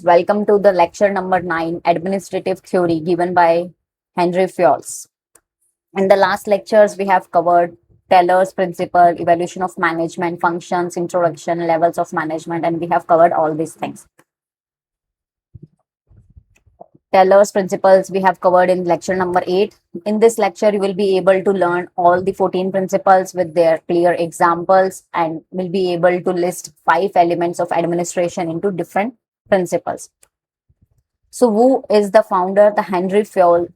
Welcome to the lecture number 9, Administrative Theory, given by Henry Fayol. In the last lectures, we have covered Taylor's principle, evaluation of management, functions, introduction, levels of management, and we have covered all these things. Taylor's principles we have covered in lecture number 8. In this lecture, you will be able to learn all the 14 principles with their clear examples and will be able to list 5 elements of administration into different principles. So who is the founder? The Henry Fayol.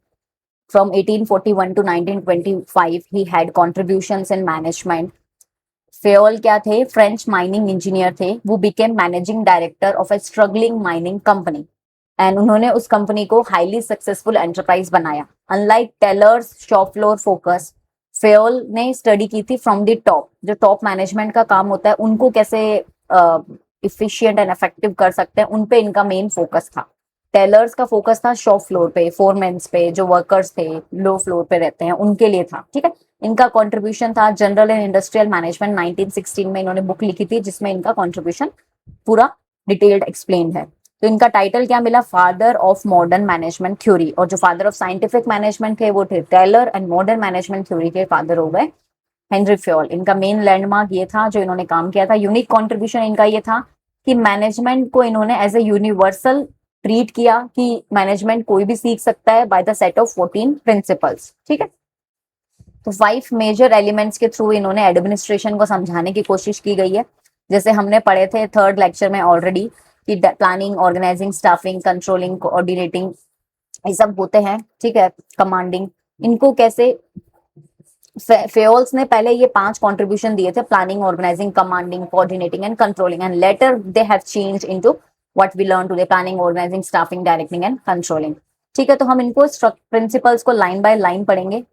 From 1841 to 1925, he had contributions in management. Fayol क्या थे? French mining engineer थे. वो became managing director of a struggling mining company. And उन्होंने उस company को highly successful enterprise बनाया. Unlike Taylor's shop floor focus, Fayol ने study की थी फ्रॉम द टॉप. जो टॉप मैनेजमेंट का काम होता है उनको कैसे इफिशिएंट एंड इफेक्टिव कर सकते हैं, उन पे इनका मेन फोकस था. टेलर्स का फोकस था शॉप फ्लोर पे, फोरमेन्स पे, जो वर्कर्स थे लो फ्लोर पे रहते हैं उनके लिए था. ठीक है. इनका कंट्रीब्यूशन था जनरल एंड इंडस्ट्रियल मैनेजमेंट 1916 में इन्होंने बुक लिखी थी जिसमें इनका कंट्रीब्यूशन पूरा डिटेल्ड एक्सप्लेन्ड है. तो इनका टाइटल क्या मिला? Father of modern management theory. और जो फादर ऑफ साइंटिफिक मैनेजमेंट थे वो थे Taylor, and modern management theory के फादर हो गए हेनरी फयोल. इनका मेन लैंडमार्क ये था जो इन्होंने काम किया था. यूनिक कॉन्ट्रीब्यूशन इनका ये था कि मैनेजमेंट को इन्होंने एज ए यूनिवर्सल ट्रीट किया कि मैनेजमेंट कोई भी सीख सकता है by the set of 14 principles. ठीक है. तो 5 मेजर एलिमेंट्स के थ्रू इन्होंने एडमिनिस्ट्रेशन को समझाने की कोशिश की गई है. जैसे हमने पढ़े थे थर्ड लेक्चर में ऑलरेडी कि planning, organising, staffing, controlling, coordinating, ये सब होते हैं. ठीक है. कमांडिंग, इनको कैसे फेयोल्स ने पहले ये 5 कंट्रीब्यूशन दिए थे: planning, organising, commanding, coordinating and controlling. And later they have changed into what we learn today: planning, organising, staffing, directing and controlling. ठीक है. तो हम इनको प्रिंसिपल्स को लाइन बाय लाइन पढ़ेंगे.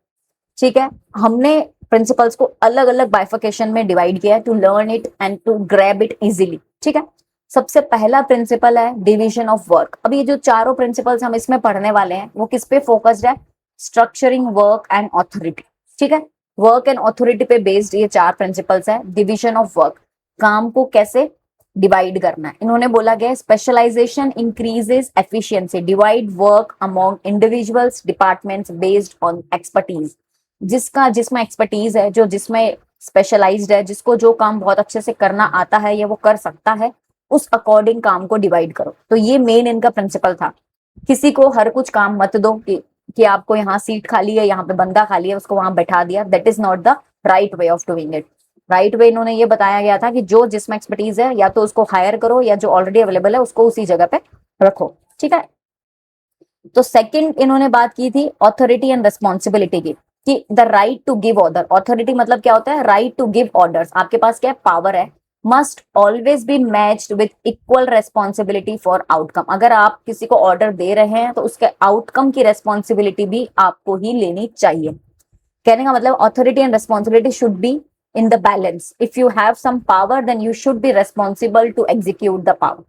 ठीक है. हमने प्रिंसिपल्स को अलग अलग बाइफिकेशन में डिवाइड किया है to learn it and to grab it easily. ठीक है. सबसे पहला प्रिंसिपल है डिवीजन ऑफ वर्क. अब ये जो चारों प्रिंसिपल्स हम इसमें पढ़ने वाले हैं वो किस पे फोकस्ड है? Structuring work and authority. ठीक है. वर्क एंड ऑथोरिटी पे बेस्ड ये 4 प्रिंसिपल्स है. डिवीजन ऑफ वर्क, काम को कैसे डिवाइड करना है. इन्होंने बोला गया specialisation increases efficiency, divide work among individuals, departments based on expertise. जिसमें एक्सपर्टीज है, जो जिसमें स्पेशलाइज्ड है, जिसको जो काम बहुत अच्छे से करना आता है या वो कर सकता है, उस अकॉर्डिंग काम को डिवाइड करो. तो ये मेन इनका प्रिंसिपल था. किसी को हर कुछ काम मत दो कि आपको यहाँ सीट खाली है, यहाँ पे बंदा खाली है, उसको वहां बैठा दिया. That is not the right way of doing it. Right way इन्होंने ये बताया गया था कि जो जिसमें एक्सपर्टीज है या तो उसको हायर करो या जो ऑलरेडी अवेलेबल है उसको उसी जगह पे रखो. ठीक है. तो सेकंड इन्होंने बात की थी ऑथोरिटी एंड रिस्पॉन्सिबिलिटी की, कि the right to give order. Authority मतलब क्या होता है? Right to give orders. आपके पास क्या पावर है, must always be matched with equal responsibility for outcome. अगर आप किसी को ऑर्डर दे रहे हैं तो उसके आउटकम की रेस्पॉन्सिबिलिटी भी आपको ही लेनी चाहिए. कहने का मतलब authority and responsibility should be in the balance. If you have some power then you should be responsible to execute the power.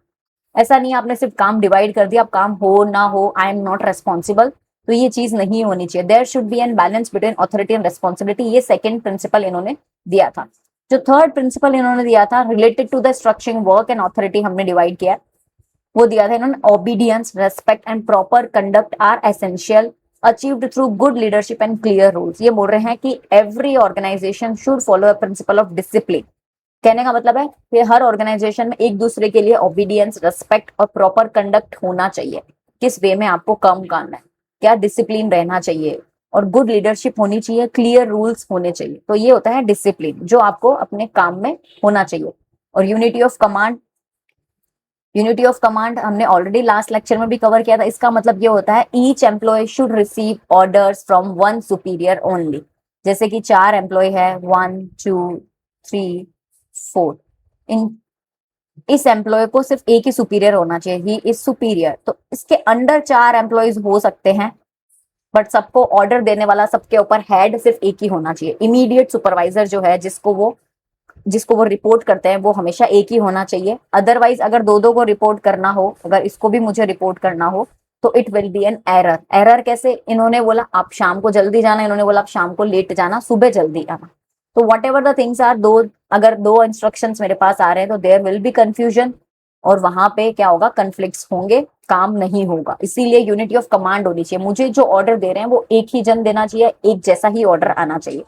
ऐसा नहीं आपने सिर्फ काम डिवाइड कर दिया, अब काम हो ना हो आई एम नॉट रेस्पॉन्सिबल, तो ये चीज नहीं होनी चाहिए. There should be an balance between authority and responsibility. ये सेकंड प्रिंसिपल इन्होंने दिया था. जो थर्ड प्रिंसिपल इन्होंने दिया था related to the structuring work and authority हमने डिवाइड किया, वो दिया था इन्होंने: obedience, respect and proper conduct are essential, achieved through good leadership and clear rules. ये बोल रहे हैं कि every organization should follow a principle of discipline. कहने का मतलब है कि हर ऑर्गेनाइजेशन में एक दूसरे के लिए ओबीडियंस, रेस्पेक्ट और प्रॉपर कंडक्ट होना चाहिए. किस वे में आपको काम करना है, क्या डिसिप्लिन रहना चाहिए, और गुड लीडरशिप होनी चाहिए, क्लियर रूल्स होने चाहिए. तो ये होता है डिसिप्लिन जो आपको अपने काम में होना चाहिए. और unity of command, unity of command हमने ऑलरेडी लास्ट लेक्चर में भी कवर किया था. इसका मतलब ये होता है each employ should receive orders from one superior only. जैसे कि 4 एम्प्लॉय है, 1 2 3 4, इन इस एम्प्लॉय को सिर्फ एक ही सुपीरियर होना चाहिए, ही इज सुपीरियर. तो इसके अंडर 4 एम्प्लॉयज हो सकते हैं बट सबको ऑर्डर देने वाला, सबके ऊपर हेड सिर्फ एक ही होना चाहिए. इमीडिएट सुपरवाइजर जो है जिसको वो रिपोर्ट करते हैं वो हमेशा एक ही होना चाहिए. अदरवाइज अगर दो को रिपोर्ट करना हो, अगर इसको भी मुझे रिपोर्ट करना हो तो it will be an error. Error कैसे? इन्होंने बोला आप शाम को जल्दी जाना, इन्होंने बोला आप शाम को लेट जाना, सुबह जल्दी आना. तो whatever the things are, अगर 2 इंस्ट्रक्शंस मेरे पास आ रहे हैं तो देयर विल बी कंफ्यूजन. और वहां पे क्या होगा, कन्फ्लिक्ट्स होंगे, काम नहीं होगा। इसीलिए यूनिटी ऑफ कमांड होनी चाहिए। मुझे जो ऑर्डर दे रहे हैं वो एक ही जन देना चाहिए, एक जैसा ही ऑर्डर आना चाहिए।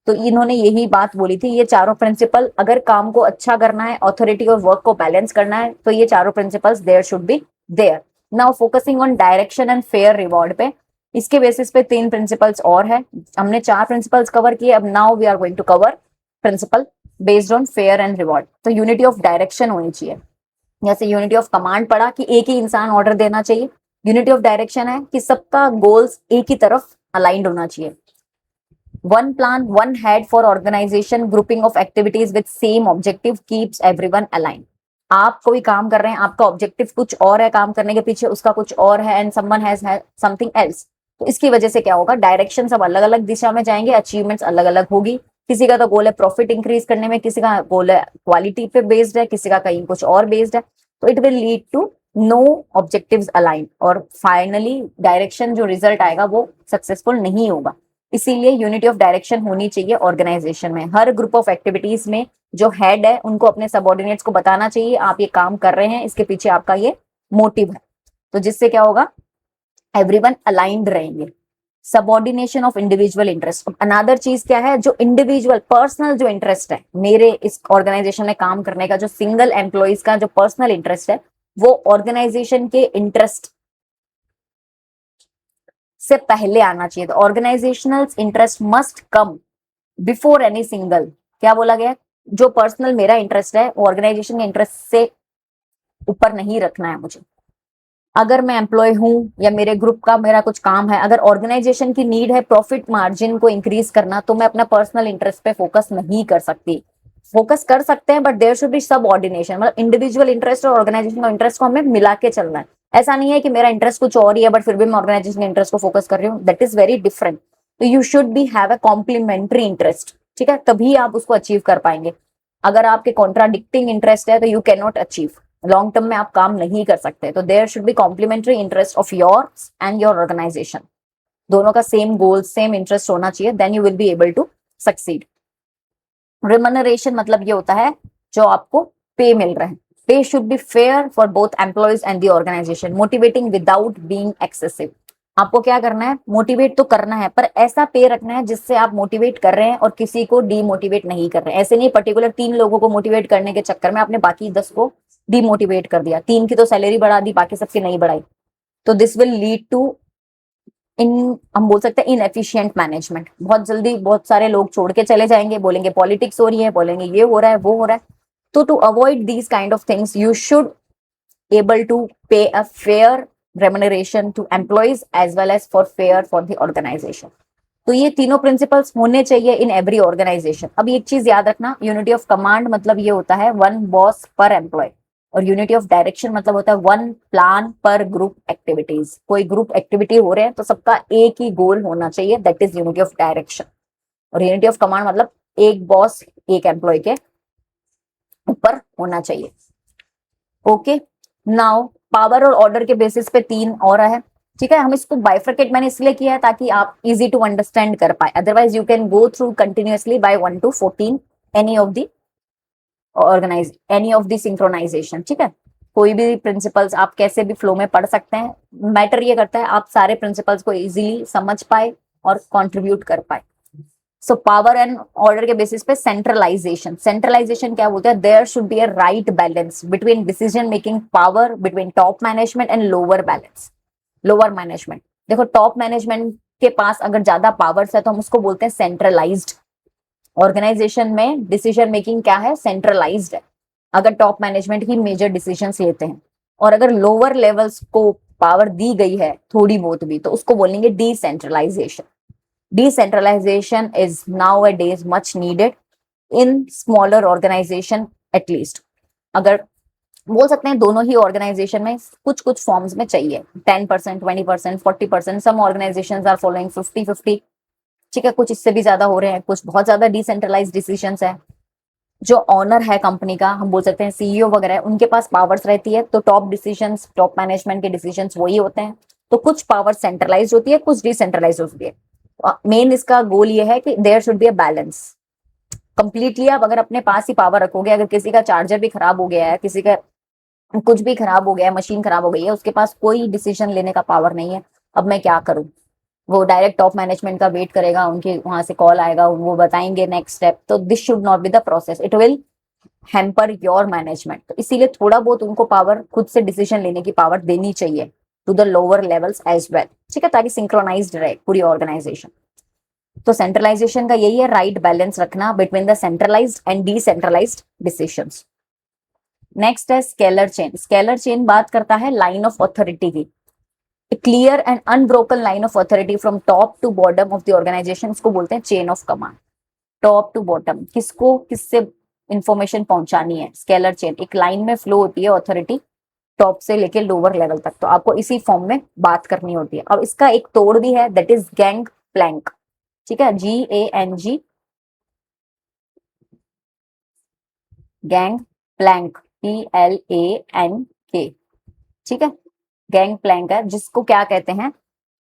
तो इन्होंने यही बात बोली थी, ये चारों प्रिंसिपल, अगर काम को अच्छा करना है, ऑथोरिटी और वर्क को बैलेंस करना है, तो ये चारों principles there should be there. Now focusing on direction and fair reward pay, इसके बेसिस पे 3 प्रिंसिपल्स और है। हमने 4 प्रिंसिपल्स कवर किए, अब now we are going to cover principle based on fair and reward. तो यूनिटी ऑफ डायरेक्शन होनी चाहिए। जैसे यूनिटी ऑफ कमांड पढ़ा कि एक ही इंसान ऑर्डर देना चाहिए, यूनिटी ऑफ डायरेक्शन है कि सबका गोल्स एक ही तरफ अलाइंड होना चाहिए। One plan one head for organisation, grouping of activities with same objective keeps everyone aligned. आप कोई काम कर रहे हैं, आपका ऑब्जेक्टिव कुछ और है, काम करने के पीछे उसका कुछ और है, and someone has something else. तो इसकी वजह से क्या होगा, डायरेक्शन सब अलग अलग दिशा में जाएंगे, अचीवमेंट्स अलग अलग होगी। किसी का तो गोल है प्रॉफिट इंक्रीज करने में, किसी का गोल है क्वालिटी पे बेस्ड है, किसी का कहीं कुछ और बेस्ड है। तो it will lead to no objectives align, और फाइनली डायरेक्शन जो रिजल्ट आएगा वो सक्सेसफुल नहीं होगा। इसीलिए यूनिटी ऑफ डायरेक्शन होनी चाहिए ऑर्गेनाइजेशन में। हर ग्रुप ऑफ एक्टिविटीज में जो हेड है उनको अपने सबऑर्डिनेट्स को बताना चाहिए आप ये काम कर रहे हैं, इसके पीछे आपका ये मोटिव है। तो जिससे क्या होगा, एवरीवन अलाइंड रहेंगे। Subordination of individual interest, another चीज क्या है, जो इंडिविजुअल पर्सनल जो इंटरेस्ट है मेरे इस ऑर्गेनाइजेशन में काम करने का, जो सिंगल एम्प्लॉइज का जो पर्सनल इंटरेस्ट है, वो ऑर्गेनाइजेशन के इंटरेस्ट से पहले आना चाहिए। तो organisational interest must come before any single, क्या बोला गया, जो पर्सनल मेरा इंटरेस्ट है वो ऑर्गेनाइजेशन के इंटरेस्ट से ऊपर नहीं रखना है मुझे। अगर मैं एम्प्लॉय हूं या मेरे ग्रुप का मेरा कुछ काम है, अगर ऑर्गेनाइजेशन की नीड है प्रॉफिट मार्जिन को इंक्रीज करना, तो मैं अपना पर्सनल इंटरेस्ट पे फोकस नहीं कर सकती। फोकस कर सकते हैं बट देयर शुड बी सब ऑर्डिनेशन, मतलब इंडिविजुअल इंटरेस्ट और ऑर्गेनाइजेशन इंटरेस्ट को हमें मिला के चलना है। ऐसा नहीं है कि मेरा इंटरेस्ट कुछ और ही है बट फिर भी मैं ऑर्गेनाइजेशन इंटरेस्ट को फोकस कर रही हूँ, दैट इज वेरी डिफरेंट। तो you should be have a complementary interest, ठीक है, तभी आप उसको अचीव कर पाएंगे। अगर आपके कॉन्ट्राडिक्टिंग इंटरेस्ट है तो you can not achieve, long term में आप काम नहीं कर सकते। तो there should be complementary interest of yours and your organization, दोनों का सेम गोल सेम इंटरेस्ट होना चाहिए, then you will be able to succeed. Remuneration मतलब ये होता है जो आपको पे मिल रहा है। Pay should be fair for both employees and the organisation, motivating without being excessive. आपको क्या करना है, मोटिवेट तो करना है पर ऐसा पे रखना है जिससे आप मोटिवेट कर रहे हैं और किसी को डीमोटिवेट नहीं कर रहे हैं। ऐसे नहीं पर्टिकुलर 3 लोगों को मोटिवेट करने के चक्कर में आपने बाकी 10 को डीमोटिवेट कर दिया, 3 की तो सैलरी बढ़ा दी बाकी सबकी नहीं बढ़ाई। तो दिस विल लीड टू इन, हम बोल सकते हैं इनएफिशिएंट मैनेजमेंट। बहुत जल्दी बहुत सारे लोग छोड़ के चले जाएंगे, बोलेंगे पॉलिटिक्स हो रही है, बोलेंगे ये हो रहा है वो हो रहा है। तो to avoid these kind of things you should able to pay a fair remuneration to employees as well as for fair for the organization। तो ये तीनों प्रिंसिपल्स होने चाहिए इन एवरी ऑर्गेनाइजेशन। अब एक चीज याद रखना, यूनिटी ऑफ कमांड मतलब ये होता है वन बॉस पर एम्प्लॉय, और यूनिटी ऑफ डायरेक्शन मतलब होता है वन प्लान पर ग्रुप एक्टिविटीज। कोई ग्रुप एक्टिविटी हो रहे हैं तो सबका एक ही गोल होना चाहिए, that is unity of direction. और यूनिटी ऑफ कमांड मतलब एक बॉस एक एम्प्लॉय के ऊपर होना चाहिए। ओके, नाउ पावर और ऑर्डर के बेसिस पे 3 और है, ठीक है। हम इसको बाइफरकेट मैंने इसलिए किया है ताकि आप इजी टू अंडरस्टैंड कर पाए, otherwise you can go through continuously by 1 to 14 any of the organise any of the synchronisation, ठीक है। कोई भी प्रिंसिपल्स आप कैसे भी फ्लो में पढ़ सकते हैं, मैटर ये करता है आप सारे प्रिंसिपल्स को इजीली समझ पाए और कंट्रीब्यूट कर पाए। सो पावर एंड ऑर्डर के बेसिस पे सेंट्रलाइजेशन, सेंट्रलाइजेशन क्या बोलते हैं, there should be a right balance between decision making power between top management and lower balance, lower management. देखो टॉप मैनेजमेंट के पास अगर ज्यादा पावर्स है तो हम उसको बोलते हैं सेंट्रलाइज्ड। ऑर्गेनाइजेशन में डिसीजन मेकिंग क्या है, सेंट्रलाइज्ड है, अगर टॉप मैनेजमेंट ही मेजर डिसीजंस लेते हैं। और अगर लोअर लेवल्स को पावर दी गई है थोड़ी बहुत भी, तो उसको बोलेंगे decentralisation. Decentralization is nowadays much needed in smaller organization at least। अगर बोल सकते हैं दोनों ही ऑर्गेनाइजेशन में कुछ कुछ फॉर्म्स में चाहिए, 10%, 20%, 40%, सम ऑर्गेनाइजेशंस आर फॉलोइंग 50-50, ठीक है। कुछ इससे भी ज्यादा हो रहे हैं, कुछ बहुत ज्यादा डिसेंट्रलाइज डिसीजंस है। जो ऑनर है कंपनी का, हम बोल सकते हैं सीईओ वगैरह, उनके पास पावर्स रहती है, तो टॉप डिसीजंस टॉप मैनेजमेंट के डिसीजंस वही होते हैं। तो कुछ पावर सेंट्रलाइज होती है, कुछ डिसेंट्रलाइज होती है। मेन इसका गोल ये है कि there should be a balance. Completely आप अगर अपने पास ही पावर रखोगे, अगर किसी का चार्जर भी खराब हो गया है, किसी का कुछ भी खराब हो गया है, मशीन खराब हो गई है, उसके पास कोई डिसीजन लेने का पावर नहीं है, अब मैं क्या करूं। वो डायरेक्ट टॉप मैनेजमेंट का वेट करेगा, उनके वहां से कॉल आएगा, वो बताएंगे नेक्स्ट स्टेप। तो this should not be the process, it will hamper your management. तो इसीलिए थोड़ा बहुत उनको पावर, खुद से डिसीजन लेने की पावर देनी चाहिए to the lower levels as well, ठीक है, ताकि सिंक्रोनाइज्ड रहे पूरी ऑर्गेनाइजेशन। तो सेंट्रलाइजेशन का यही है, राइट बैलेंस रखना between the centralised and decentralised decisions. Next है स्केलर चेन। स्केलर चेन बात करता है लाइन ऑफ अथॉरिटी की, clear and unbroken line of authority from top to bottom of the organisation, इसको बोलते हैं chain of command. Top to bottom, किसको किससे इंफॉर्मेशन पहुंचानी है, स्केलर चेन एक लाइन में फ्लो होती है अथॉरिटी, टॉप से लेके लोअर लेवल तक। तो आपको इसी फॉर्म में बात करनी होती है। अब इसका एक तोड़ भी है, दैट इज गैंग प्लैंक, ठीक है, GANG, गैंग प्लैंक, PLANK, ठीक है, गैंग प्लैंक है, जिसको क्या कहते हैं,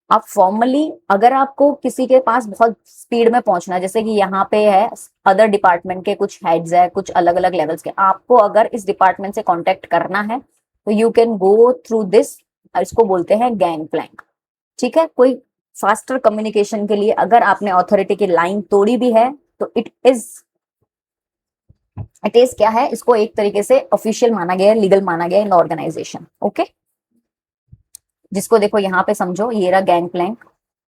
आप फॉर्मली अगर आपको किसी के पास बहुत स्पीड में पहुंचना है, जैसे कि यहाँ पे है अदर डिपार्टमेंट के कुछ हेड्स है, कुछ अलग अलग लेवल्स के, आपको अगर इस डिपार्टमेंट से कांटेक्ट करना है तो you can go through this, इसको बोलते हैं गैंग प्लैंक, ठीक है। कोई फास्टर कम्युनिकेशन के लिए अगर आपने अथॉरिटी की लाइन तोड़ी भी है तो इट इज क्या है, इसको एक तरीके से ऑफिशियल माना गया है, लीगल माना गया है इन ऑर्गेनाइजेशन, ओके। जिसको देखो यहाँ पे समझो, ये रहा गैंग प्लैंक,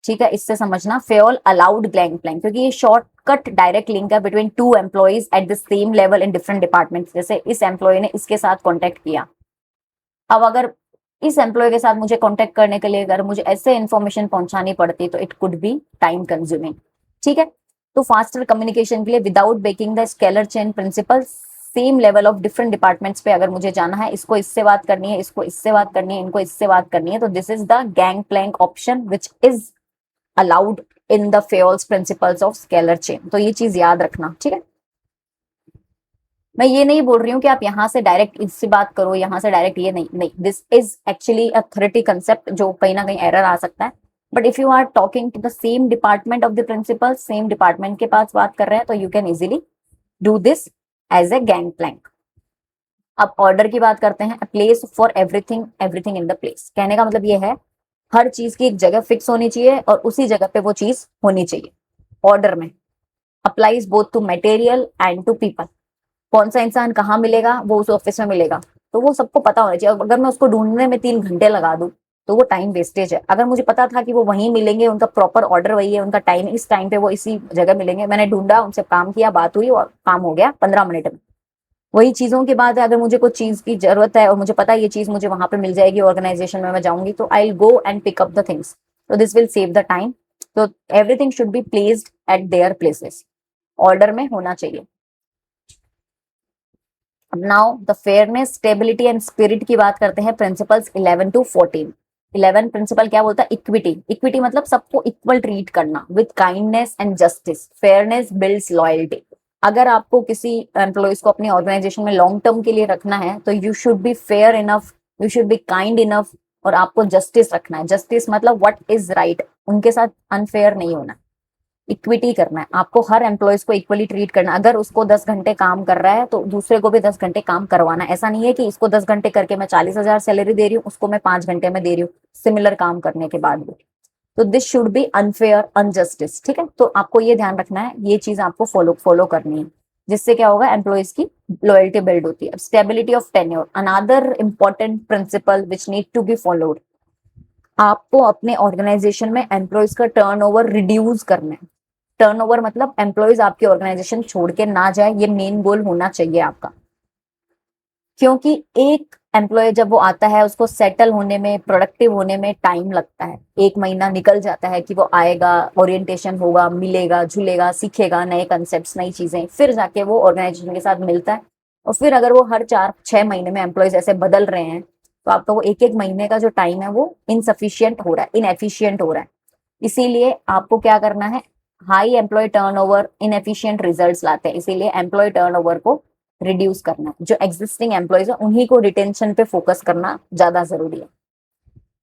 ठीक है, इससे समझना फेल अलाउड गैंग प्लैंक, क्योंकि ये शॉर्टकट डायरेक्ट लिंक है between two employees at the same level in different departments. जैसे इस एम्प्लॉय ने इसके साथ कॉन्टेक्ट किया, अब अगर इस एम्प्लॉय के साथ मुझे कॉन्टेक्ट करने के लिए अगर मुझे ऐसे इन्फॉर्मेशन पहुंचानी पड़ती तो it could be time consuming, ठीक है। तो फास्टर कम्युनिकेशन के लिए without breaking the scalar chain principle, same level of different departments पे अगर मुझे जाना है, इसको इससे बात करनी है, इसको इससे बात करनी है, इनको इससे बात करनी है, तो this is the gangplank option which is allowed in the Fayol's principles of scalar chain. तो ये चीज याद रखना, ठीक है। मैं ये नहीं बोल रही हूँ कि आप यहाँ से डायरेक्ट इससे बात करो, यहाँ से डायरेक्ट ये नहीं, नहीं, this is actually authority concept जो कहीं ना कहीं एरर आ सकता है। But if you are talking to the same department of the principle, same department के पास बात कर रहे हैं, तो you can easily do this as a gangplank. अब ऑर्डर की बात करते हैं, place for everything, everything in the place, कहने का मतलब ये है हर चीज की एक जगह फिक्स होनी चाहिए और उसी जगह पे वो चीज होनी चाहिए। ऑर्डर में applies both to material and to people. कौन सा इंसान कहाँ मिलेगा, वो उस ऑफिस में मिलेगा, तो वो सबको पता होना चाहिए। अगर मैं उसको ढूंढने में 3 घंटे लगा दूं तो वो टाइम वेस्टेज है। अगर मुझे पता था कि वो वहीं मिलेंगे, उनका प्रॉपर ऑर्डर वही है, उनका टाइम इस टाइम पे वो इसी जगह मिलेंगे, मैंने ढूंढा, उनसे काम किया, बात हुई और काम हो गया 15 मिनट में। वही चीजों की बात है, अगर मुझे कुछ चीज की जरूरत है और मुझे पता है ये चीज मुझे वहां पे मिल जाएगी ऑर्गेनाइजेशन में, मैं जाऊंगी तो I will go and pick up the things, तो this will save the time. तो everything should be placed at their places, order में होना चाहिए। अब now the fairness, stability and spirit की बात करते हैं, प्रिंसिपल्स 11 to 14। 11 प्रिंसिपल क्या बोलता है, इक्विटी। इक्विटी मतलब सबको इक्वल ट्रीट करना with kindness and justice. Fairness builds loyalty. अगर आपको किसी एम्प्लॉयज को अपनी ऑर्गेनाइजेशन में लॉन्ग टर्म के लिए रखना है तो you should be fair enough, you should be kind enough, और आपको जस्टिस रखना है। जस्टिस मतलब व्हाट इज राइट, उनके साथ अनफेयर नहीं होना, इक्विटी करना है आपको, हर एम्प्लॉयज को इक्वली ट्रीट करना। अगर उसको 10 घंटे काम कर रहा है तो दूसरे को भी 10 घंटे काम करवाना। ऐसा नहीं है कि इसको 10 घंटे करके मैं 40,000 सैलरी दे रही हूँ, उसको मैं 5 घंटे में दे रही हूँ सिमिलर काम करने के बाद भी। तो this should be unfair, injustice, ठीक है। तो आपको ये ध्यान रखना है, ये चीज आपको फॉलो करनी है, जिससे क्या होगा, एम्प्लॉयज की लॉयल्टी बिल्ड होती है। Stability of tenure, another important principle which need to be followed. आपको अपने ऑर्गेनाइजेशन में एम्प्लॉयज का टर्नओवर रिड्यूस करना है। टर्नओवर मतलब एम्प्लॉयज आपकी ऑर्गेनाइजेशन छोड़ के ना जाए, ये मेन गोल होना चाहिए आपका। क्योंकि एक एम्प्लॉय जब वो आता है उसको सेटल होने में, प्रोडक्टिव होने में टाइम लगता है। 1 महीना निकल जाता है कि वो आएगा, ओरिएंटेशन होगा, मिलेगा, झूलेगा, सीखेगा नए कंसेप्ट, नई चीजें, फिर जाके वो ऑर्गेनाइजेशन के साथ मिलता है। और फिर अगर वो हर 4-6 महीने में एम्प्लॉयज ऐसे बदल रहे हैं तो आपका वो एक एक महीने का जो टाइम है वो इनसफिशियंट हो रहा है, इनएफिशियंट हो रहा है। इसीलिए आपको क्या करना है, high employee turnover inefficient results लाते हैं, इसीलिए एम्प्लॉय टर्नओवर को रिड्यूस करना, जो एग्जिस्टिंग एम्प्लॉयज है उन्हीं को रिटेंशन पे फोकस करना ज्यादा जरूरी है,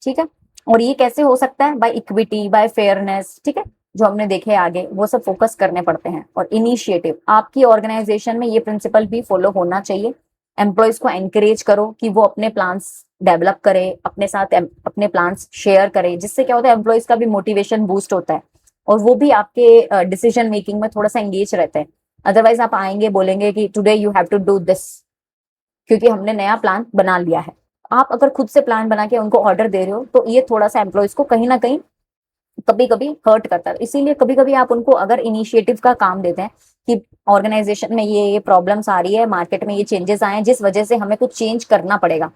ठीक है। और ये कैसे हो सकता है, बाय इक्विटी, बाय फेयरनेस, ठीक है, जो हमने देखे आगे वो सब फोकस करने पड़ते हैं। और इनिशिएटिव, आपकी ऑर्गेनाइजेशन में ये प्रिंसिपल भी फॉलो होना चाहिए एम्प्लॉयज को एनकरेज करो कि वो अपने प्लान्स डेवलप करे, अपने साथ अपने प्लान्स शेयर करे, जिससे क्या होता है एम्प्लॉयज का भी मोटिवेशन बूस्ट होता है और वो भी आपके डिसीजन मेकिंग में थोड़ा सा एंगेज रहते हैं। अदरवाइज आप आएंगे बोलेंगे कि today you have to do this, क्योंकि हमने नया प्लान बना लिया है। आप अगर खुद से प्लान बना के उनको ऑर्डर दे रहे हो तो ये थोड़ा सा एम्प्लॉयज को कहीं ना कहीं कभी कभी हर्ट करता है। इसीलिए कभी कभी आप उनको अगर इनिशिएटिव का काम देते हैं कि ऑर्गेनाइजेशन में ये प्रॉब्लम्स आ रही है, मार्केट में ये चेंजेस आए हैं जिस वजह से हमें कुछ चेंज करना पड़ेगा,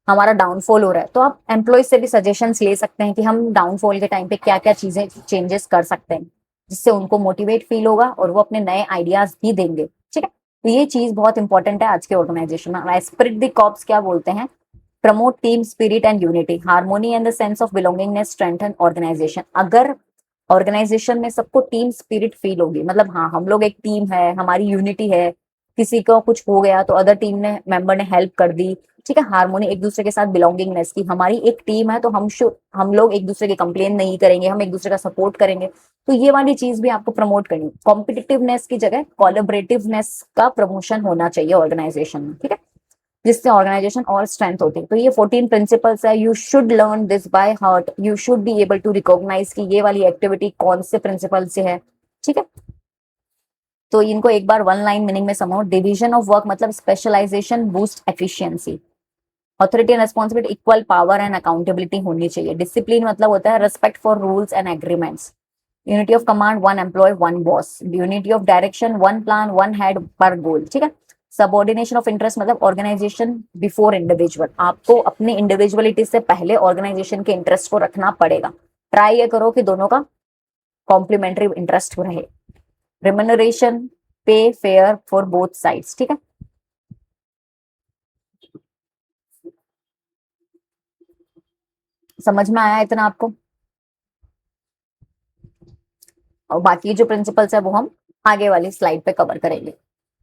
हमारा डाउनफॉल हो रहा है, तो आप एम्प्लॉयज से भी सजेशंस ले सकते हैं कि हम डाउनफॉल के टाइम पे क्या क्या चीजें चेंजेस कर सकते हैं, जिससे उनको मोटिवेट फील होगा और वो अपने नए आइडियाज भी देंगे। ठीक है, तो ये चीज बहुत इंपॉर्टेंट है आज के ऑर्गेनाइजेशन में। स्पिरिट द कॉर्प्स क्या बोलते हैं, promote team spirit and unity, harmony and the sense of belongingness strengthen organisation. अगर ऑर्गेनाइजेशन में सबको टीम स्पिरिट फील होगी, मतलब हाँ हम लोग एक टीम है, हमारी यूनिटी है, किसी को कुछ हो गया तो अदर टीम ने मेंबर ने हेल्प कर दी, ठीक है, हार्मोनी एक दूसरे के साथ, बिलोंगिंगनेस की हमारी एक टीम है तो हम लोग एक दूसरे के कंप्लेन नहीं करेंगे, हम एक दूसरे का सपोर्ट करेंगे, तो ये वाली चीज भी आपको प्रमोट करनी है। कॉम्पिटिटिवनेस की जगह कोलैबोरेटिवनेस का प्रमोशन होना चाहिए ऑर्गेनाइजेशन में, ठीक है, जिससे ऑर्गेनाइजेशन और स्ट्रेंथ होती है। तो ये 14 प्रिंसिपल्स है, you should learn this by heart, you should be able to recognise कि ये वाली एक्टिविटी कौन से प्रिंसिपल से है। ठीक है, तो इनको एक बार वन लाइन मीनिंग में समझो। डिवीजन ऑफ वर्क मतलब specialisation boost efficiency, authority and responsibility equal power and accountability होनी चाहिए। डिसिप्लिन मतलब होता है respect for rules and agreements. Unity of command one employee one boss. Unity of direction one plan one head per goal. ठीक है, subordination of interest मतलब organisation before individual, आपको अपनी इंडिविजुअलिटी से पहले ऑर्गेनाइजेशन के इंटरेस्ट को रखना पड़ेगा। ट्राई ये करो कि दोनों का कॉम्प्लीमेंट्री इंटरेस्ट रहे। रिम्यूनरेशन पे फेयर फॉर बोथ साइड्स। ठीक है, समझ में आया इतना आपको? और बाकी जो प्रिंसिपल्स है वो हम आगे वाली स्लाइड पे कवर करेंगे।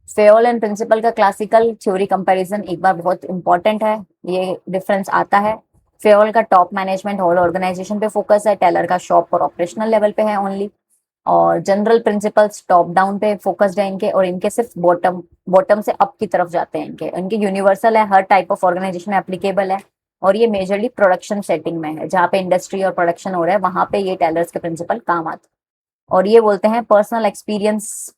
फेयोल एंड प्रिंसिपल का क्लासिकल थ्योरी कंपैरिजन एक बार बहुत इंपॉर्टेंट है, ये डिफरेंस आता है। फेयोल का टॉप मैनेजमेंट होल ऑर्गेनाइजेशन पे फोकस है, टेलर का शॉप और ऑपरेशनल लेवल पे है ओनली। और जनरल प्रिंसिपल्स टॉप डाउन पे फोकस्ड है इनके, और इनके सिर्फ बॉटम बॉटम से अप की तरफ जाते हैं इनके। इनके यूनिवर्सल है, हर टाइप ऑफ ऑर्गेनाइजेशन में एप्लीकेबल है, और ये मेजरली प्रोडक्शन सेटिंग में है, जहाँ पे इंडस्ट्री और प्रोडक्शन हो रहा है वहां पे ये टेलर्स के प्रिंसिपल काम आते हैं। और ये बोलते हैं पर्सनल एक्सपीरियंस,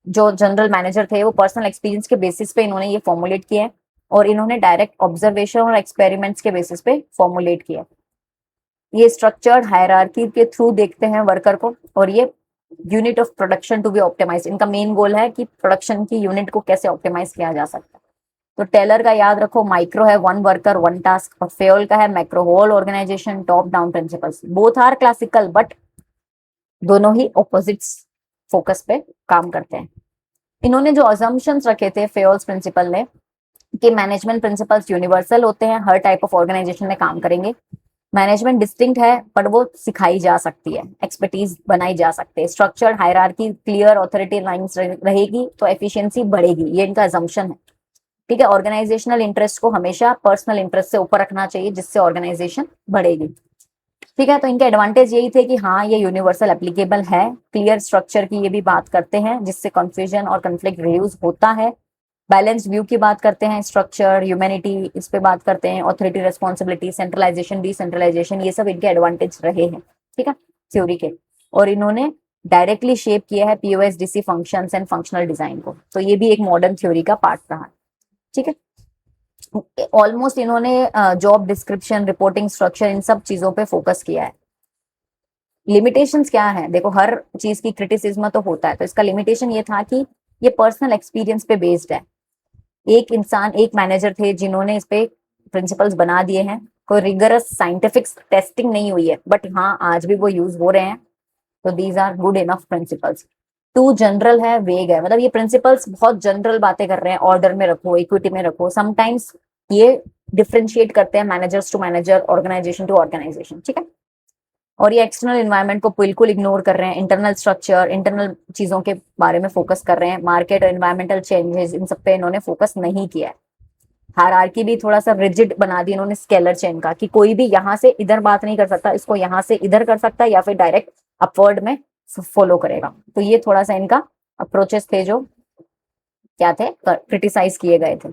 जो जनरल मैनेजर थे वो पर्सनल एक्सपीरियंस के बेसिस पे इन्होंने ये फॉर्मुलेट किया है, और इन्होंने डायरेक्ट ऑब्जर्वेशन और एक्सपेरिमेंट्स के बेसिस पे फॉर्मुलेट किया है। ये स्ट्रक्चर्ड हायरार्की के थ्रू देखते हैं वर्कर को, और ये unit of production to be optimise, इनका मेन गोल है कि प्रोडक्शन की यूनिट को कैसे ऑप्टिमाइज किया जा सकता है। तो टेलर का याद रखो, माइक्रो है वन वर्कर वन टास्क, और फेयोल का है macro whole organisation top down principles. Both are classical but दोनों ही ऑपोजिट्स फोकस पे काम करते हैं। इन्होंने जो अजम्पशंस रखे थे फेयोल्स प्रिंसिपल ने कि मैनेजमेंट प्रिंसिपल्स यूनिवर्सल होते हैं, हर टाइप ऑफ ऑर्गेनाइजेशन में काम करेंगे। मैनेजमेंट डिस्टिंक्ट है पर वो सिखाई जा सकती है, एक्सपर्टीज बनाई जा सकती है। Structured hierarchy clear authority lines रहेगी तो एफिशिएंसी बढ़ेगी, ये इनका अजम्पशन है। ठीक है, ऑर्गेनाइजेशनल इंटरेस्ट को हमेशा पर्सनल इंटरेस्ट से ऊपर रखना चाहिए, जिससे ऑर्गेनाइजेशन बढ़ेगी। ठीक है, तो इनके एडवांटेज यही थे कि हाँ ये यूनिवर्सल एप्लीकेबल है, क्लियर स्ट्रक्चर की ये भी बात करते हैं जिससे कंफ्यूजन और कंफ्लिक्ट रिड्यूस होता है। बैलेंस व्यू की बात करते हैं, स्ट्रक्चर ह्यूमैनिटी इस पे बात करते हैं, ऑथोरिटी रिस्पॉन्सिबिलिटी, सेंट्रलाइजेशन डिसेंट्रलाइजेशन, ये सब इनके एडवांटेज रहे हैं। ठीक है, थ्योरी के। और इन्होंने डायरेक्टली शेप किया है पीओएसडीसी फंक्शंस एंड फंक्शनल डिजाइन को, तो ये भी एक मॉडर्न थ्योरी का पार्ट रहा है। ठीक है, ऑलमोस्ट इन्होंने जॉब डिस्क्रिप्शन, रिपोर्टिंग स्ट्रक्चर, इन सब चीजों पे फोकस किया है। लिमिटेशंस क्या है, देखो हर चीज की क्रिटिसिज्म तो होता है, तो इसका लिमिटेशन ये था कि ये पर्सनल एक्सपीरियंस पे बेस्ड है। एक इंसान, एक मैनेजर थे जिन्होंने इस पे प्रिंसिपल्स बना दिए हैं, कोई रिगरस साइंटिफिक टेस्टिंग नहीं हुई है, बट हाँ आज भी वो यूज हो रहे हैं, तो these are good enough principles. Too general है, वेग है, मतलब ये प्रिंसिपल्स बहुत जनरल बातें कर रहे हैं, ऑर्डर में रखो, इक्विटी में रखो, समटाइम्स ये डिफ्रेंशिएट करते हैं managers to manager, organisation to organisation. ठीक है, और ये एक्सटर्नल एनवायरनमेंट को बिल्कुल इग्नोर कर रहे हैं, इंटरनल स्ट्रक्चर, इंटरनल चीजों के बारे में फोकस कर रहे हैं, मार्केट और एनवायरमेंटल चेंजेस इन सब पे इन्होंने फोकस नहीं किया है। हायरार्की भी थोड़ा सा रिजिड बना दी इन्होंने स्केलर चेन का, कि कोई भी यहाँ से इधर बात नहीं कर सकता, इसको यहाँ से इधर कर सकता है, या फिर डायरेक्ट अपवर्ड में फॉलो करेगा। तो ये थोड़ा सा इनका अप्रोचेस थे जो क्या थे, क्रिटिसाइज किए गए थे,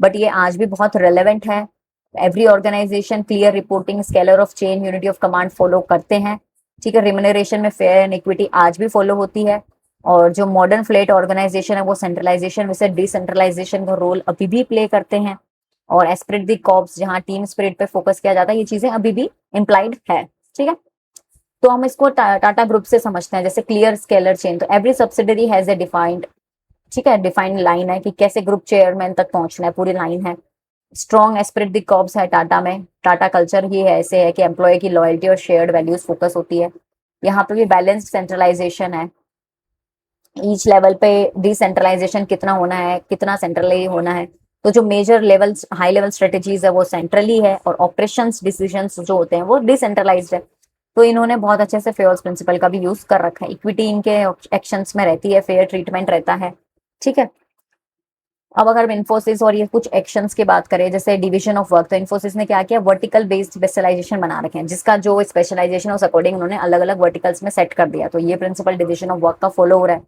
बट ये आज भी बहुत रेलेवेंट है। Every organisation clear reporting, scalar of chain, unity of command follow करते हैं। ठीक है, रिम्यूनरेशन में फेयर एंड इक्विटी आज भी फॉलो होती है। और जो मॉडर्न फ्लेट ऑर्गेनाइजेशन है वो सेंट्रलाइजेशन में से डिसेंट्रलाइजेशन का रोल अभी भी प्ले करते हैं। और एस्पिरिट द कॉर्प्स, जहां टीम स्पिरिट पे फोकस किया जाता है, ये चीजें अभी भी इम्प्लाइड है। ठीक है, तो हम इसको टाटा ग्रुप से समझते हैं। जैसे क्लियर स्केलर चेन, तो every subsidiary has a defined, ठीक है, डिफाइंड लाइन है कि कैसे ग्रुप चेयरमैन तक पहुंचना है, पूरी लाइन है। स्ट्रॉन्ग एस्पिरिट द कॉर्प्स है टाटा में। टाटा कल्चर ही है ऐसे है कि एम्प्लॉय की लॉयल्टी और शेयर्ड वैल्यूज फोकस होती है। यहाँ पे भी बैलेंस्ड सेंट्रलाइजेशन है। ईच लेवल पे डिसेंट्रलाइजेशन कितना होना है, कितना सेंट्रली होना है। तो जो major level, high level strategies है वो सेंट्रली है, और ऑपरेशंस डिसीजंस जो होते हैं वो डिसेंट्रलाइज्ड है। तो इन्होंने बहुत अच्छे से फेयर्स प्रिंसिपल का भी यूज कर रखा है। इक्विटी इनके एक्शंस में रहती है, फेयर ट्रीटमेंट रहता है। ठीक है, अब अगर हम इन्फोसिस और ये कुछ एक्शंस की बात करें, जैसे डिवीजन ऑफ वर्क, तो इन्फोसिस ने क्या किया, वर्टिकल बेस्ड स्पेशलाइजेशन बना रखे हैं, जिसका जो स्पेशलाइजेशन उस अकॉर्डिंग उन्होंने अलग अलग वर्टिकल्स में सेट कर दिया। तो ये प्रिंसिपल डिवीजन ऑफ वर्क का फॉलो हो रहा है।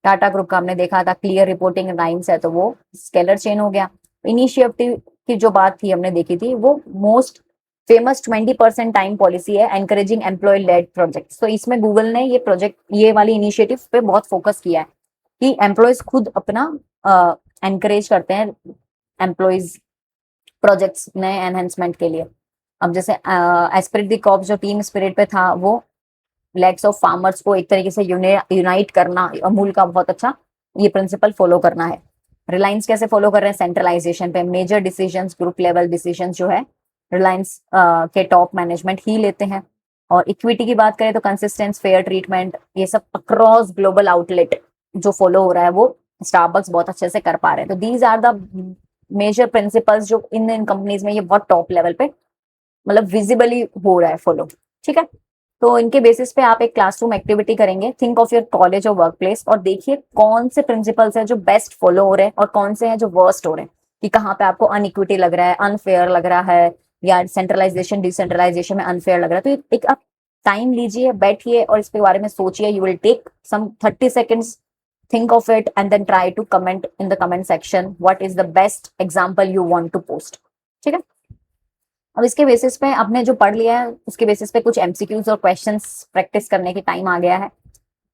टाटा ग्रुप का हमने देखा था क्लियर रिपोर्टिंग लाइन्स है, तो वो स्केलर चेन हो गया। इनिशिएटिव की जो बात थी हमने देखी थी, वो मोस्ट फेमस 20% टाइम पॉलिसी है, एनकरेजिंग एम्प्लॉय लेड प्रोजेक्ट। तो इसमें गूगल ने ये प्रोजेक्ट, ये वाली इनिशिएटिव पे बहुत फोकस किया है कि एम्प्लॉयज खुद अपना एनकरेज करते हैं एम्प्लॉयज प्रोजेक्ट्स नए एनहेंसमेंट के लिए। अब जैसे एस्पिरिट द कॉर्प्स जो टीम स्पिरिट पे था, वो लेग्स ऑफ फार्मर्स को एक तरीके से यूनाइट करना, अमूल का बहुत अच्छा ये प्रिंसिपल फॉलो करना है। रिलायंस कैसे फॉलो कर रहे हैं, सेंट्रलाइजेशन पे। Major decisions, group level decisions जो है रिलायंस के टॉप मैनेजमेंट ही लेते हैं। और इक्विटी की बात करें तो कंसिस्टेंस, फेयर ट्रीटमेंट, ये सब अक्रॉस ग्लोबल आउटलेट जो फॉलो हो रहा है वो स्टारबक्स बहुत अच्छे से कर पा रहे हैं। तो these are the major principles जो इन कंपनीज में ये बहुत टॉप लेवल पे मतलब विजिबली हो रहा है फॉलो। ठीक है, तो इनके बेसिस पे आप एक क्लासरूम एक्टिविटी करेंगे, थिंक ऑफ योर कॉलेज और वर्क प्लेस, और देखिए कौन से प्रिंसिपल्स हैं जो बेस्ट फॉलो हो रहे हैं और कौन से हैं जो वर्स्ट हो रहे हैं, कि कहाँ पे आपको अनइक्विटी लग रहा है, अनफेयर लग रहा है, या सेंट्रलाइजेशन डिसेंट्रलाइजेशन में अनफेयर लग रहा है। तो एक आप टाइम लीजिए, बैठिए और इसके बारे में सोचिए। You will take some 30 seconds, think of it and then try to comment in the comment section what is the best example you want to post। ठीक है, अब इसके बेसिस पे आपने जो पढ़ लिया है उसके बेसिस पे कुछ एमसीक्यूज और क्वेश्चंस प्रैक्टिस करने की टाइम आ गया है।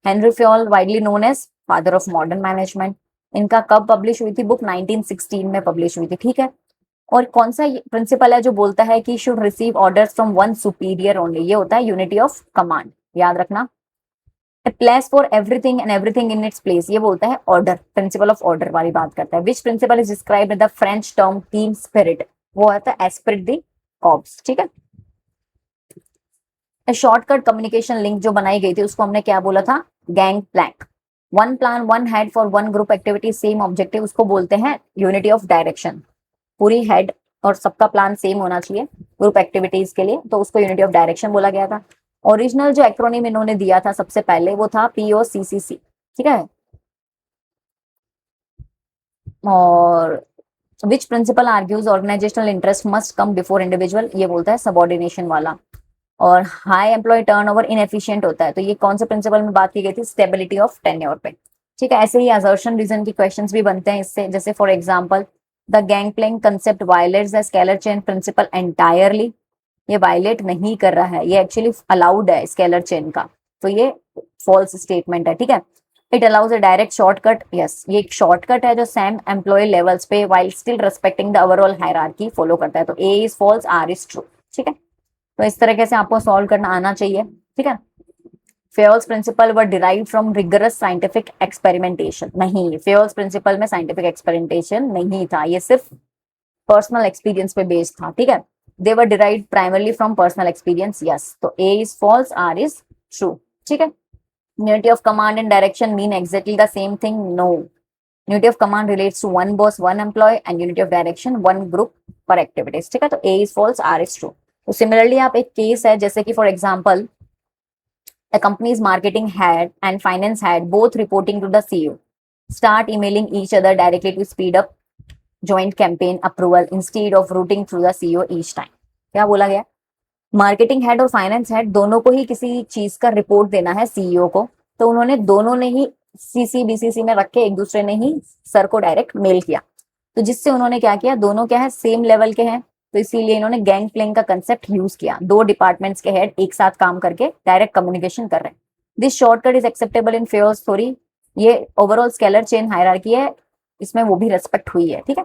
Henri Fayol, widely known as father of modern management, इनका कब पब्लिश हुई थी बुक, 1916 में पब्लिश हुई थी। ठीक है, और कौन सा प्रिंसिपल है जो बोलता है कि should receive orders from one superior only, ये होता है यूनिटी ऑफ कमांड, याद रखना। A place for everything and everything in its place, ये बोलता है ऑर्डर, प्रिंसिपल ऑफ ऑर्डर वाली बात करता है। Which principle is described in the French term team spirit, वो आता है एस्पिरिट द कॉर्प्स। ठीक है, शॉर्टकट कम्युनिकेशन लिंक जो बनाई गई थी उसको हमने क्या बोला था, gangplank. One plan one head for one group activity same objective, उसको बोलते हैं यूनिटी ऑफ डायरेक्शन। पूरी हेड और सबका प्लान सेम होना चाहिए ग्रुप एक्टिविटीज के लिए, तो उसको यूनिटी ऑफ डायरेक्शन बोला गया था। ओरिजिनल जो एक्रोनिम इन्होंने दिया था सबसे पहले वो था POCCC। ठीक है, और which principle argues organisational interest must come before individual, ये बोलता है सबॉर्डिनेशन वाला। और हाई एम्प्लॉय टर्नओवर इनएफिशिएंट होता है, तो ये कौन से प्रिंसिपल में बात की गई थी, स्टेबिलिटी ऑफ टेन्योर पे। ठीक है, ऐसे ही असर्शन रीजन की क्वेश्चंस भी बनते हैं इससे, जैसे for example the gangplank concept violates the scalar chain principle entirely, ये वायलेट नहीं कर रहा है, ये एक्चुअली अलाउड है स्केलर चेन का, तो ये फॉल्स स्टेटमेंट है। ठीक है, it allows a direct shortcut, yes ये एक शॉर्टकट है जो सेम एम्प्लॉय लेवल्स पे while still respecting the overall hierarchy follow करता है, तो A is false, R is true. ठीक है, तो इस तरीके से आपको सॉल्व करना आना चाहिए। ठीक है, Fayol's principle were derived from rigorous scientific experimentation, नहीं फेयर्स प्रिंसिपल में साइंटिफिक एक्सपेरिमेंटेशन नहीं था, ये सिर्फ पर्सनल एक्सपीरियंस पे बेस्ड था। ठीक है, they were derived primarily from personal experience, yes तो A is false, R is true. ठीक है, unity of command and direction mean exactly the same thing, no. Unity of command relates to one boss one employ and unity of direction one group for activities. ठीक है, तो A is false, R is true. तो similarly आप एक case है जैसे कि for example a company's marketing head and finance head both reporting to the CEO start emailing each other directly to speed up joint campaign approval instead of routing through the CEO each time। क्या बोला गया, marketing head और finance head दोनों को ही किसी चीज का report देना है CEO को, तो उन्होंने दोनों ने ही सीसी बीसीसी में रख के एक दूसरे ने ही सर को डायरेक्ट मेल किया, तो जिससे उन्होंने क्या किया, दोनों क्या है सेम लेवल के हैं, तो इसीलिए इन्होंने गैंग प्लेइंग का कंसेप्ट यूज किया, दो डिपार्टमेंट्स के हेड एक साथ काम करके डायरेक्ट कम्युनिकेशन कर रहे हैं। This shortcut is acceptable in Fayol's theory, ये ओवरऑल स्केलर चेन हायरार्की है, इसमें वो भी रेस्पेक्ट हुई है, ठीक है।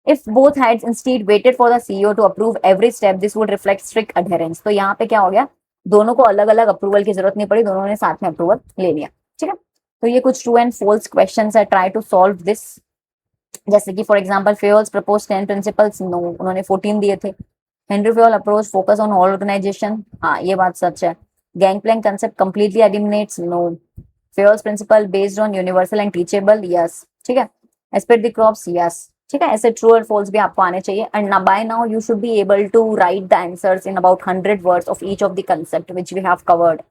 If both heads instead waited for the CEO to approve every step, this would reflect strict adherence. तो यहाँ पे क्या हो गया, दोनों को अलग अलग अप्रूवल की जरूरत नहीं पड़ी, दोनों ने साथ में अप्रूवल ले लिया, ठीक है। तो ये कुछ ट्रू एंड फॉल्स क्वेश्चंस है, ट्राई टू सॉल्व दिस। जैसे कि for example Fayol's propose 10 principles, no उन्होंने 14 दिए थे। Henri Fayol approach focus on all organisation, हाँ ये बात सच है। Gangplank concept completely eliminates, no. Fayol's principle based on universal and teachable, yes, ठीक है। एस्पेक्ट द क्रॉप्स, यस, ठीक है। ऐसे ट्रू और फॉल्स भी आपको आने चाहिए। And by now you should be able to write the answers in about 100 words of each of the concept which we have covered,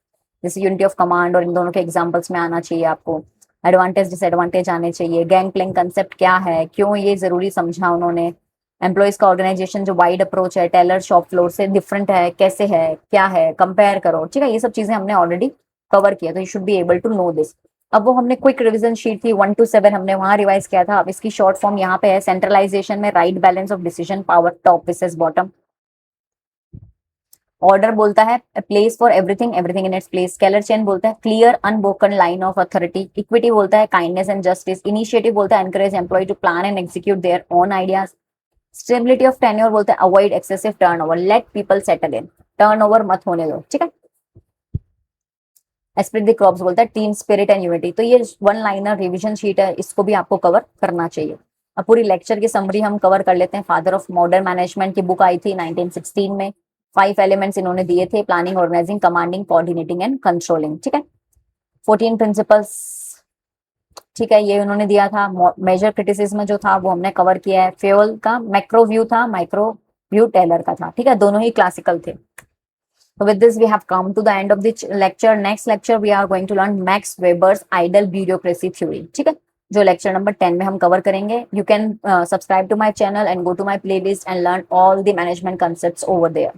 जैसे यूनिटी ऑफ कमांड, और इन दोनों के एग्जांपल्स में आना चाहिए आपको। एडवांटेज डिसएडवांटेज आने चाहिए, गैंग प्लेइंग कंसेप्ट क्या है, क्यों ये जरूरी समझा उन्होंने, एम्प्लॉइज का ऑर्गेनाइजेशन जो वाइड अप्रोच है टेलर शॉप फ्लोर से डिफरेंट है, कैसे है, क्या है, कंपेयर करो, ठीक है। ये सब चीजें हमने ऑलरेडी कवर किया, तो you should be able to know this. अब वो हमने क्विक रिवीजन शीट थी 1 to 7 हमने वहां रिवाइज किया था, अब इसकी शॉर्ट फॉर्म यहाँ पे है। सेंट्रलाइजेशन में right balance of decision power, top versus bottom. Order बोलता है place for everything, everything in its place. Scalar chain बोलता है clear unbroken line of authority. Equity बोलता है काइंडनेस एंड जस्टिस। इनिशिएटिव बोलता है encourage employ to plan and execute their own ideas. Stability of tenure बोलता है avoid excessive turnover, let people settle in, turnover मत होने दो, ठीक है। एस्पिरिट द क्रॉप्स बोलता है टीम स्पिरिट एंड यूनिटी। तो ये वन लाइनर रिवीजन शीट है, इसको भी आपको कवर करना चाहिए। अब पूरी लेक्चर की समरी हम कवर कर लेते हैं। फादर ऑफ मॉडर्न मैनेजमेंट की बुक आई थी 1916 में। 5 एलिमेंट्स इन्होंने दिए थे, planning, organising, commanding, coordinating and controlling, ठीक है। 14 प्रिंसिपल्स, ठीक है, ये उन्होंने दिया था। मेजर क्रिटिसिज्म जो था वो हमने कवर किया है। फेयल का मैक्रो व्यू था, माइक्रो व्यू टेलर का था, ठीक है, दोनों ही क्लासिकल थे। So with this we have come to the end of the lecture. Next lecture we are going to learn Max Weber's ideal bureaucracy theory, ठीक है, जो लेक्चर नंबर 10 में हम कवर करेंगे। You can subscribe to my channel and go to my playlist and learn all the management concepts over there.